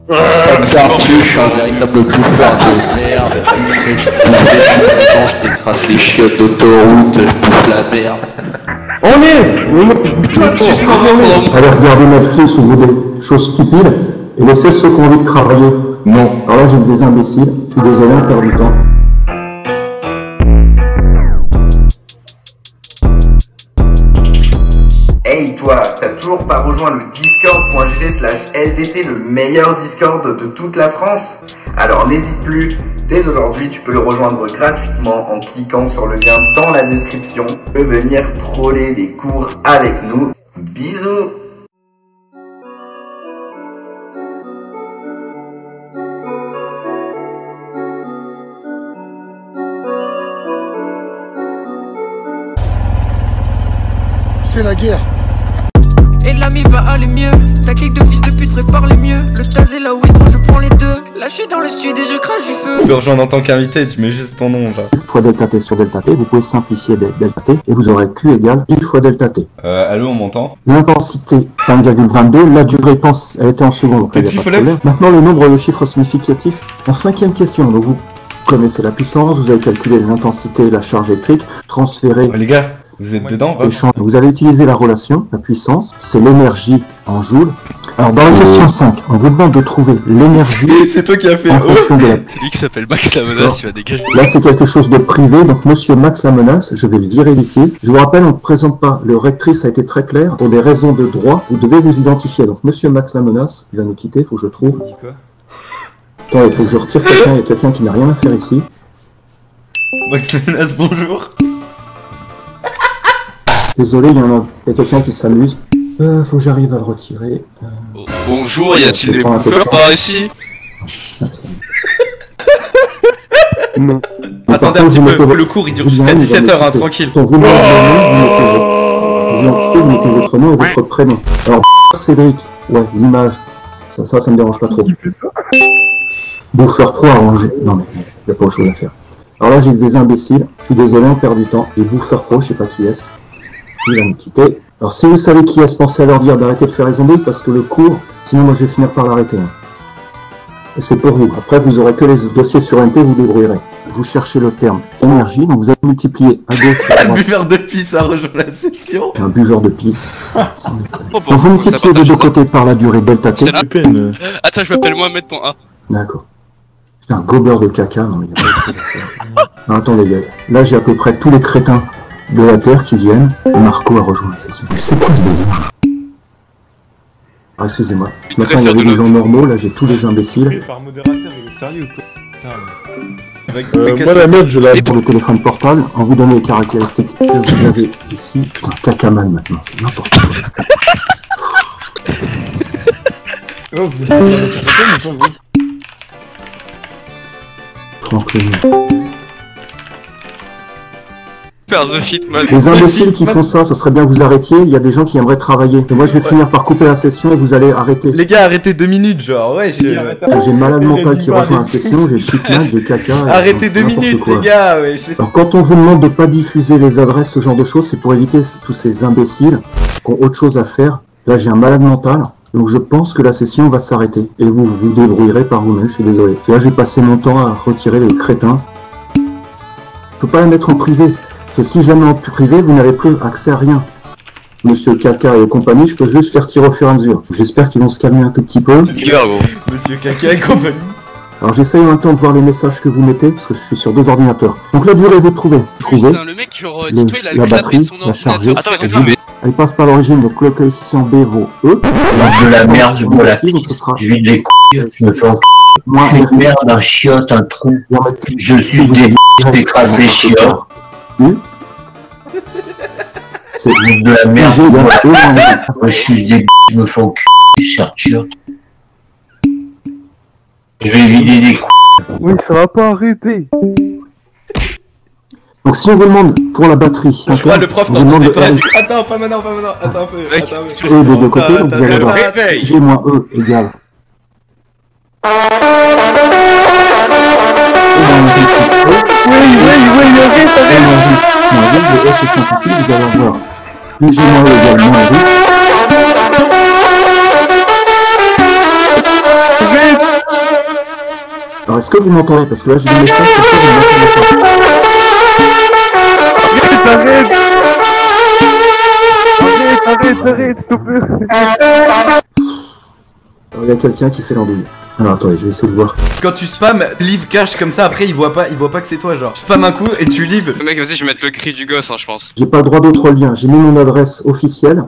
Gardieu, je suis un véritable bouffeur de merde. Je mange, je t'écrase les chiottes d'autoroute, je bouffe la merde. On Allez regarder Netflix ou des choses stupides et laissez ceux qui ont envie de travailler. Non. Alors là j'ai des imbéciles, je suis désolé, on perd du temps. Hey toi, t'as toujours pas rejoint le discord.gg/LDT, le meilleur Discord de toute la France? Alors n'hésite plus, dès aujourd'hui tu peux le rejoindre gratuitement en cliquant sur le lien dans la description et venir troller des cours avec nous. Bisous. C'est la guerre. Et l'ami va aller mieux. Ta clique de fils de pute ferait parler mieux. Le taz et la weed, moi je prends les deux. Là je suis dans le studio et je crache du feu. Tu peux rejoindre en tant qu'invité, tu mets juste ton nom là. Fois delta t sur delta t, vous pouvez simplifier delta t et vous aurez Q égale I fois delta t. Allô, on m'entend? L'intensité 5,22, la durée pense, elle était en seconde. Maintenant le nombre de chiffres significatifs en cinquième question. Donc vous connaissez la puissance, vous avez calculé l'intensité et la charge électrique, transféré. Les gars, vous êtes dedans? Vous avez utilisé la relation, la puissance, c'est l'énergie en joules. Alors dans la question 5, on vous demande de trouver l'énergie. C'est toi qui as fait. En fonction de la... C'est lui qui s'appelle Max la menace, il va dégager. Là c'est quelque chose de privé, donc monsieur Max la menace, je vais le virer d'ici. Je vous rappelle, on ne présente pas, le rectrice a été très clair, pour des raisons de droit, vous devez vous identifier. Donc monsieur Max la menace, il va nous quitter, il faut que je trouve. Attends, il faut que je retire quelqu'un, il y a quelqu'un qui n'a rien à faire ici. Max la menace, bonjour. Désolé, il y a quelqu'un qui s'amuse. Faut que j'arrive à le retirer. Bonjour, y a-t-il des bouffeurs par ici? Non. Attendez un petit peu, le cours il dure jusqu'à 17h, hein, tranquille. Quand vous mettez votre nom et votre prénom. Alors, Cédric, ouais, l'image, ça me dérange pas trop. Qui fait ça? Bouffeur pro arrangé. Non mais, y a pas autre chose à faire. Alors là, j'ai des imbéciles, je suis désolé, on perd du temps. J'ai Bouffeur pro, je sais pas qui est-ce. Il va me quitter. Alors si vous savez qui est-ce, pensez à leur dire d'arrêter de faire les zombies parce que le cours, sinon moi je vais finir par l'arrêter. Et c'est pour vous. Après vous aurez que les dossiers sur NT, vous débrouillerez. Vous cherchez le terme énergie, donc vous allez multiplier à gauche. Un buveur de pisse a rejoint la session. J'ai un buveur de pisse. Donc vous multipliez des deux côtés par la durée delta t. Attends, je m'appelle Mohamed.A. D'accord. C'est un gobeur de caca, non mais y a pas de chose à faire. Non, attendez, gars. Là j'ai à peu près tous les crétins de la Terre qui viennent, et Marco a rejoint la session. C'est quoi ce délire? Ah, excusez-moi. Maintenant il y avait des gens normaux, là j'ai tous les imbéciles. Par modérateur, il est sérieux quoi. Putain. Moi la note je la... Pour le téléphone portable, on vous donne les caractéristiques que vous avez ici. Putain, cacaman maintenant, c'est n'importe quoi. Oh, vous êtes mais pas vous. Franklin. The Hitman. Les imbéciles qui font ça, ça serait bien que vous arrêtiez. Il y a des gens qui aimeraient travailler. Et moi, je vais finir par couper la session et vous allez arrêter. Les gars, arrêtez 2 minutes, genre, ouais. J'ai le malade mental qui rejoint la session, j'ai le shitman, j'ai caca. Arrêtez 2 minutes, les gars, ouais. Alors, quand on vous demande de pas diffuser les adresses, ce genre de choses, c'est pour éviter tous ces imbéciles qui ont autre chose à faire. Là, j'ai un malade mental. Donc, je pense que la session va s'arrêter. Et vous vous débrouillerez par vous-même, je suis désolé. Là, j'ai passé mon temps à retirer les crétins. Je peux pas la mettre en privé. Parce que si jamais en privé, vous n'avez plus accès à rien. Monsieur Caca et compagnie, je peux juste faire tirer au fur et à mesure. J'espère qu'ils vont se calmer un tout petit peu. Monsieur Caca et compagnie. Alors j'essaye en même temps de voir les messages que vous mettez, parce que je suis sur 2 ordinateurs. Donc la durée, vous trouvez. Le mec genre, dis-toi, il a la le batterie, de son la chargée. ordinateur. Elle passe par l'origine, donc le coefficient B vaut E. De la merde, je bois la pisse, je vis des couilles, je me fais en je suis une merde, un chiotte, un trou, je suis des j'écrase des chiottes. C'est de la merde, je suis des je me fais en chiotte. Je vais vider des couilles. Oui, ça va pas arrêter. Donc si on vous demande pour la batterie, je crois le prof t'entendait pas. Attends, pas maintenant, attends un peu. Et des deux côtés, donc vous allez avoir G moins E égale. Oui, ok, ça va. Vous allez avoir plus G moins E égale moins V. Alors, est-ce que vous m'entendez? Parce que là, j'ai des messages, c'est sûr, vous m'entendez pas. Arrête, s'il te plaît. Alors, il y a quelqu'un qui fait l'andouille. Alors, attendez, je vais essayer de voir. Quand tu spam, leave cache comme ça, après il voit pas que c'est toi, genre. Tu spam un coup et tu leave. Mec, vas-y, je vais mettre le cri du gosse, hein, je pense. J'ai pas le droit d'autre lien. J'ai mis mon adresse officielle.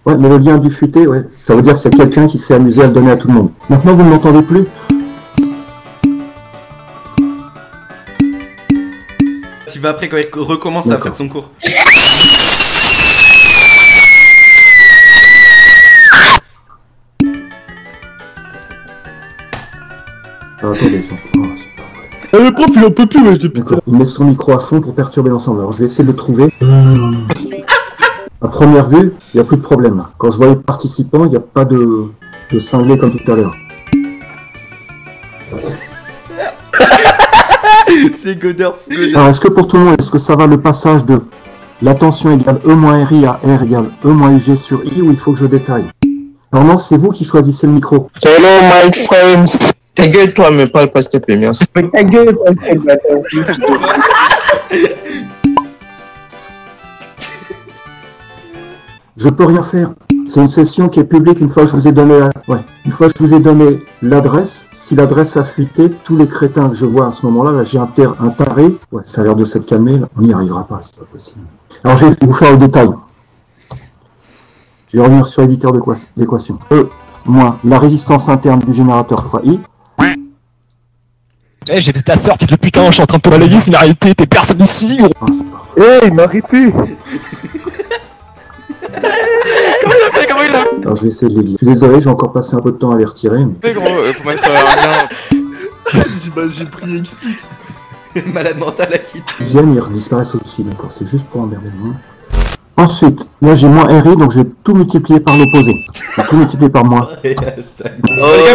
Ouais, mais le lien du fuité, ouais. Ça veut dire que c'est quelqu'un qui s'est amusé à le donner à tout le monde. Maintenant, vous ne m'entendez plus? Tu vas après quand il recommence à faire son cours. Alors, attendez, Le prof, il en peut plus, mais je dis d'accord. Il met son micro à fond pour perturber l'ensemble. Alors, je vais essayer de le trouver. À première vue, il n'y a plus de problème. Quand je vois les participants, il n'y a pas de cinglé comme tout à l'heure. C'est Godorf. Alors, est-ce que pour tout le monde, est-ce que ça va le passage de la tension égale E moins RI à R égale E moins IG sur I, ou il faut que je détaille? Alors non, c'est vous qui choisissez le micro. Hello my friends. Ta gueule toi, mais parle pas s'il te plaît, merci. Mais ta gueule, Je peux rien faire. C'est une session qui est publique une fois que je vous ai donné une fois que je vous ai donné l'adresse. Si l'adresse a fuité, tous les crétins que je vois à ce moment-là, là j'ai un taré. Ouais, ça a l'air de s'être calmé, là. On n'y arrivera pas, c'est pas possible. Alors je vais vous faire le détail. Je vais revenir sur l'éditeur d'équation. E moins la résistance interne du générateur fois I. Eh, j'ai ta sœur, fils de putain, je suis en train de te balayer, c'est une réalité, t'es personne ici, gros. Eh, il m'a arrêté. Comment il a Alors je vais essayer de les lire. Je suis désolé, j'ai encore passé un peu de temps à les retirer. Mais... gros, pour mettre un lien. J'ai pris X-Split. Malade mental à qui? Ils viennent, ils disparaissent aussi, d'accord, c'est juste pour emmerder le monde. Ensuite, là j'ai moins RI, donc je vais tout multiplier par l'opposé. Je vais tout multiplier par moins. Les gars,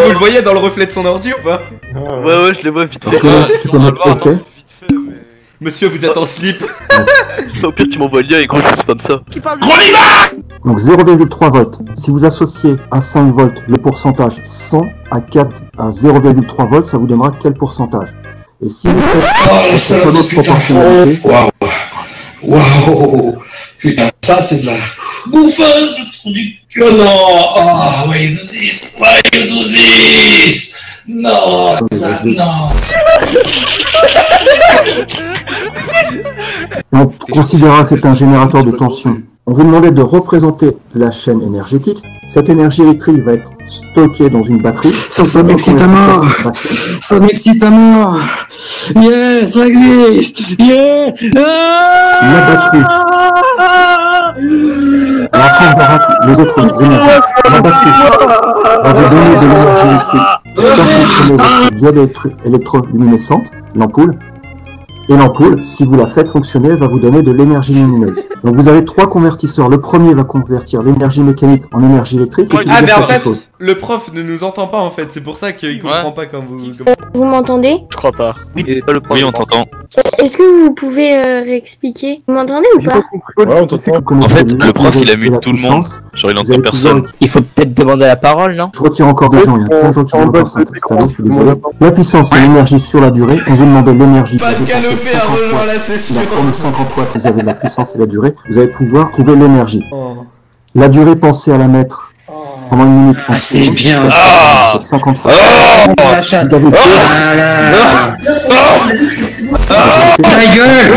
vous le voyez dans le reflet de son ordi ou pas? Ouais, je le vois vite fait. Donc là, tu peux mettre OK. Monsieur, vous êtes en slip. Au pire, tu m'envoies le lien et gros, je fais comme ça. Donc 0,3 volts. Si vous associez à 5 volts le pourcentage 100 à 0,3 volts, ça vous donnera quel pourcentage? Et si vous faites une autre proportionnalité... Waouh. Putain, ça c'est de la bouffeuse de trou du cul. Non. Oh, ouais, 12. Ouais, 12. Non, ça, non. On considérera que c'est un générateur de tension. On vous demandait de représenter la chaîne énergétique. Cette énergie électrique va être stockée dans une batterie. Ça m'excite à mort. Ça m'excite à mort. Yeah, ça existe. Yeah. La batterie. Et après, on va les autres énergies. La batterie va vous donner de l'énergie électrique via l'électroluminescente, l'ampoule. Et l'ampoule, si vous la faites fonctionner, elle va vous donner de l'énergie lumineuse. Donc vous avez 3 convertisseurs. Le premier va convertir l'énergie mécanique en énergie électrique. Ah mais en fait, le prof ne nous entend pas en fait, c'est pour ça qu'il comprend pas quand vous... Vous m'entendez? Je crois pas. Oui, on t'entend. Est-ce que vous pouvez réexpliquer? Vous m'entendez ou pas? Ouais, on t'entend. En fait, le prof il a mute tout le monde. Genre il entend personne. Il faut peut-être demander la parole, non? Je retire encore des gens, il y a plein de gens qui vont encore s'installer, je suis désolé. La puissance, c'est l'énergie sur la durée. On vous demande l'énergie. Pas de canopé à rejoindre la session. La forme 50 watts, vous avez la puissance et la durée. Vous allez pouvoir trouver l'énergie. La durée, pensez à la mettre pendant 1 minute. C'est bien. 50 watts. Ta gueule.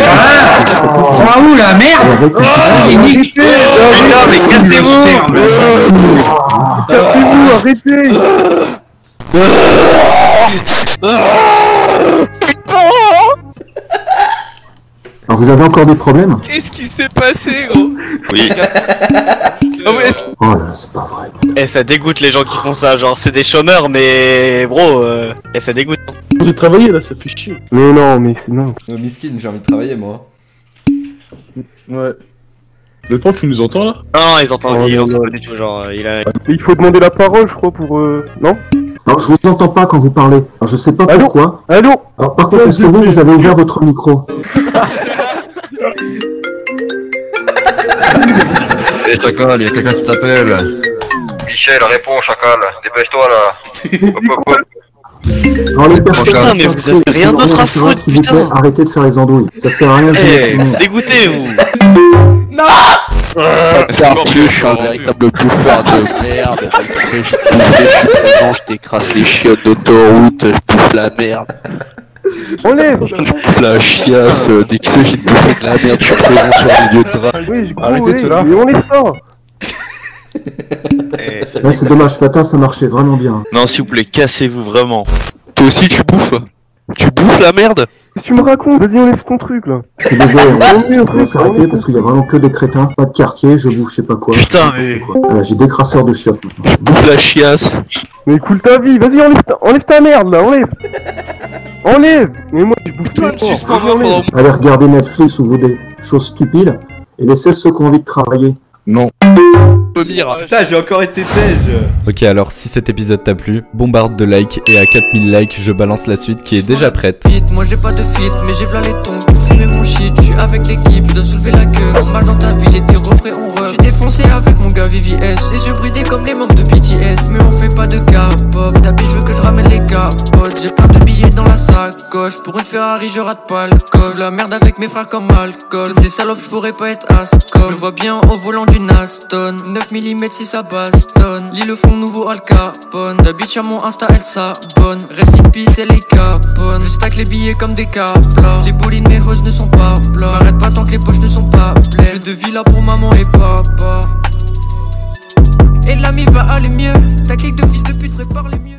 Crois où la merde? C'est nique. Putain, mais cassez-vous. Cassez-vous, arrêtez. Alors vous avez encore des problèmes? Qu'est-ce qui s'est passé, gros? Oui. Oh là, c'est pas vrai. Eh, ça dégoûte les gens qui font ça, genre c'est des chômeurs, mais bro, ça dégoûte. J'ai travaillé là, ça fait chier. Mais non, mais c'est non. Miskin, j'ai envie de travailler moi. Ouais. Le prof il nous entend là? Non, ils entendent, il entend pas du tout, genre il a... Il faut demander la parole, je crois, pour non? Alors je vous entends pas quand vous parlez. Alors je sais pas pourquoi. Allô? Alors par contre, est-ce que vous avez ouvert votre micro? Eh Chacal, il y a quelqu'un qui t'appelle. Michel, réponds Chacal, dépêche-toi là. Alors les personnes Putain, mais vous avez rien d'autre à foutre, s'il vous plaît, putain. arrêtez de faire les andouilles. Ça sert à rien. Eh, dégoûtez-vous. Arthur, je suis un véritable bouffeur de merde. Je suis présent, je t'écrasse les chiottes d'autoroute, je bouffe la merde. Enlève. Je bouffe la chiasse, dès qu'il s'agit de bouffer de la merde, je suis présent sur les lieux de drague. Oui, je crois, oui, mais enlève ça. Là c'est dommage, Fatin ça marchait vraiment bien. Non, s'il vous plaît, cassez-vous vraiment. Toi aussi tu bouffes? Tu bouffes la merde? Qu'est-ce que tu me racontes? Vas-y, enlève ton truc là. Je suis désolé, on va s'arrêter parce qu'il y a vraiment que des crétins, pas de quartier, je bouffe je sais pas quoi. Putain, mais. Voilà, j'ai des crasseurs de chiottes. Je bouffe la chiasse. Mais cool ta vie, vas-y, enlève ta merde là, enlève. Enlève. Mais moi je bouffe pas. Allez regarder Netflix ou vous des choses stupides et laissez ceux qui ont envie de travailler. Non. Putain, j'ai encore été tège. Ok, alors si cet épisode t'a plu, bombarde de likes et à 4000 likes, je balance la suite qui est déjà prête. Moi j'ai pas de filtre, mais j'ai v'là les tons pour fumer mon shit. Je suis avec l'équipe, je dois soulever la queue. On marche dans ta ville et tes refrains on re. Je suis défoncé avec mon gars VVS. Les yeux bridés comme les membres de BTS. Mais on fait pas de K-pop. T'habilles, je veux que je ramène les capotes. J'ai plein de billets dans la sacoche. Pour une Ferrari, je rate pas le coche. La merde avec mes frères comme alcool. Toutes ces salopes, je pourrais pas être Ascom. Je vois bien au volant d'une Aston. 9 mm si ça bastonne. Lis le fond nouveau Al Capone. Ta bitch à mon Insta elle s'abonne. Reste in peace et les capones. Je stack les billets comme des caplas. Les bolines mes hosts ne sont pas plats. M'arrête pas tant que les poches ne sont pas pleines. Jeu de villa pour maman et papa. Et l'ami va aller mieux. Ta clique de fils de pute ferait parler mieux.